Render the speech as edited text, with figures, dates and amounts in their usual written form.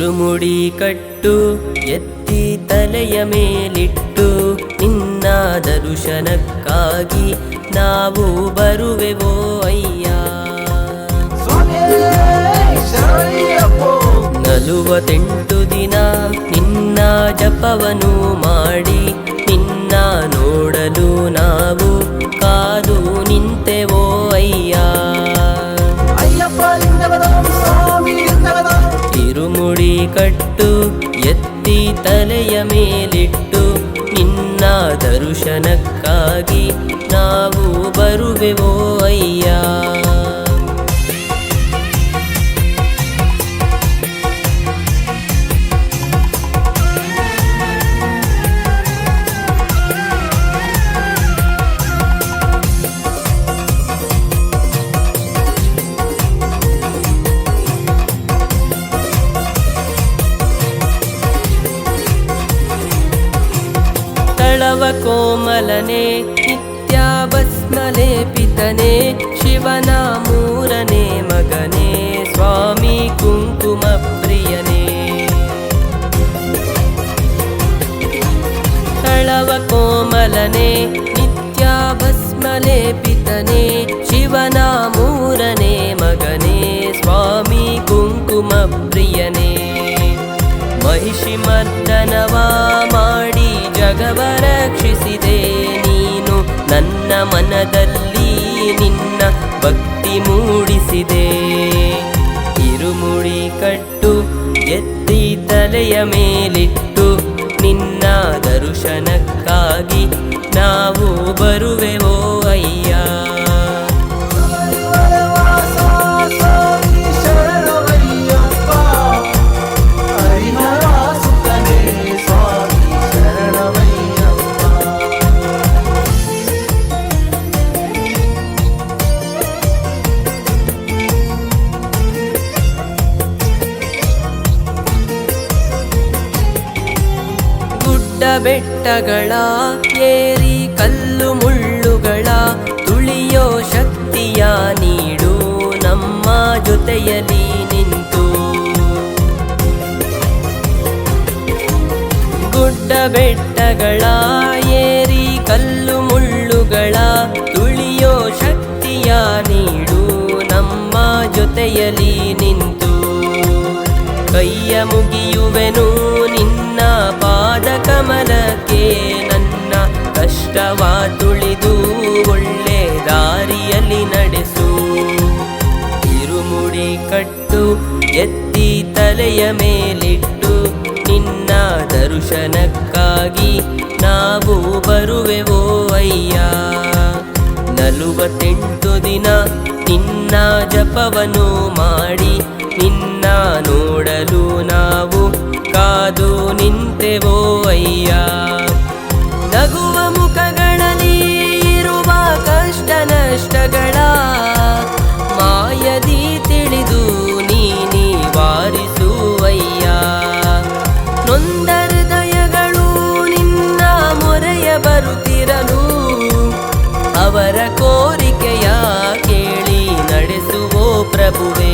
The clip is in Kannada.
ಇರುಮುಡಿ ಕಟ್ಟು ಎತ್ತಿ ತಲೆಯ ಮೇಲಿಟ್ಟು ನಿನ್ನ ದರ್ಶನಕ್ಕಾಗಿ ನಾವು ಬರುವೆವೋ ಅಯ್ಯ. 48 ದಿನ ನಿನ್ನ ಜಪವನ್ನು ಮಾಡಿ ನಿನ್ನ ನೋಡಲು ನಾವು ಕಾದು ನಿಂತೆವೋ ಅಯ್ಯ. ಇರುಮುಡಿ ಕಟ್ಟು ಎತ್ತಿ ತಲೆಯ ಮೇಲಿಟ್ಟು ನಿನ್ನ ದರ್ಶನಕ್ಕಾಗಿ ನಾವು ಬರುವೆವೋ ಅಯ್ಯ. ತಳವ ಕೋಮಲನೆ ನಿತ್ಯ ಭಸ್ಮಲೇಪಿತನೆ ಶಿವನ ಮೂರನೇ ಮಗನೇ ಸ್ವಾಮಿ ಕುಂಕುಮ ಪ್ರಿಯನೇ. ತಳವ ಕೋಮಲನೆ ನಿತ್ಯ ಭಸ್ಮಲೇಪಿತನೆ ಶಿವನ ಮೂರನೇ ಮಗನೇ ಸ್ವಾಮಿ ಕುಂಕುಮ ಪ್ರಿಯನೇ. ಮಹಿಷಿ ಮರ್ದನವ ಮಾಡಿ ಜಗವ ರಕ್ಷಿಸಿದೆ ನೀನು ನನ್ನ ಮನದಲ್ಲಿ ನಿನ್ನ ಭಕ್ತಿ ಮೂಡಿಸಿದೆ. ಇರುಮುಡಿ ಕಟ್ಟು ಎತ್ತಿ ತಲೆಯ ಮೇಲಿಟ್ಟು ನಿನ್ನ ದರ್ಶನಕ್ಕಾಗಿ ನಾವು ಬರುವೆವೋ ಅಯ್ಯ. ಬೆಟ್ಟಗಳ ಏರಿ ಕಲ್ಲು ಮುಳ್ಳುಗಳ ತುಳಿಯೋ ಶಕ್ತಿಯ ನೀಡು ನಮ್ಮ ಜೊತೆಯಲ್ಲಿ ನಿಂತು. ಗುಡ್ಡ ಬೆಟ್ಟಗಳ ಏರಿ ಕಲ್ಲು ಮುಳ್ಳುಗಳ ತುಳಿಯೋ ಶಕ್ತಿಯ ನೀಡು ನಮ್ಮ ಜೊತೆಯಲ್ಲಿ ನಿಂತು. ಕೈಯ ಮುಗಿಯುವೆನು ನಿನ್ನ ಪಾದ ಕಮಲಕ್ಕೆ ನನ್ನ ಕಷ್ಟವ ತುಳಿದು ಒಳ್ಳೆ ದಾರಿಯಲ್ಲಿ ನಡೆಸು. ಇರುಮುಡಿ ಕಟ್ಟು ಎತ್ತಿ ತಲೆಯ ಮೇಲಿಟ್ಟು ನಿನ್ನ ದರ್ಶನಕ್ಕಾಗಿ ನಾವು ಬರುವೆವೋ ಅಯ್ಯ. 48 ದಿನ ನಿನ್ನ ಜಪವನ್ನು ಮಾಡಿ ನಿನ್ನ ನೋಡಲು ನಾವು ಕಾದು ನಿಂತೆವೋ ಅಯ್ಯ. ನಗುವ ಮುಖಗಳಲ್ಲಿ ಇರುವ ಕಷ್ಟ ನಷ್ಟಗಳ ಮಾಯದಿ ತಿಳಿದು ನೀ ನಿವಾರಿಸುವಯ್ಯ. ನೊಂದ ಹೃದಯಗಳು ನಿನ್ನ ಮೊರೆಯ ಬರುತ್ತಿರಲು ಅವರ ಕೋರಿಕೆಯ ಕೇಳಿ ನಡೆಸುವೋ ಪ್ರಭುವೇ.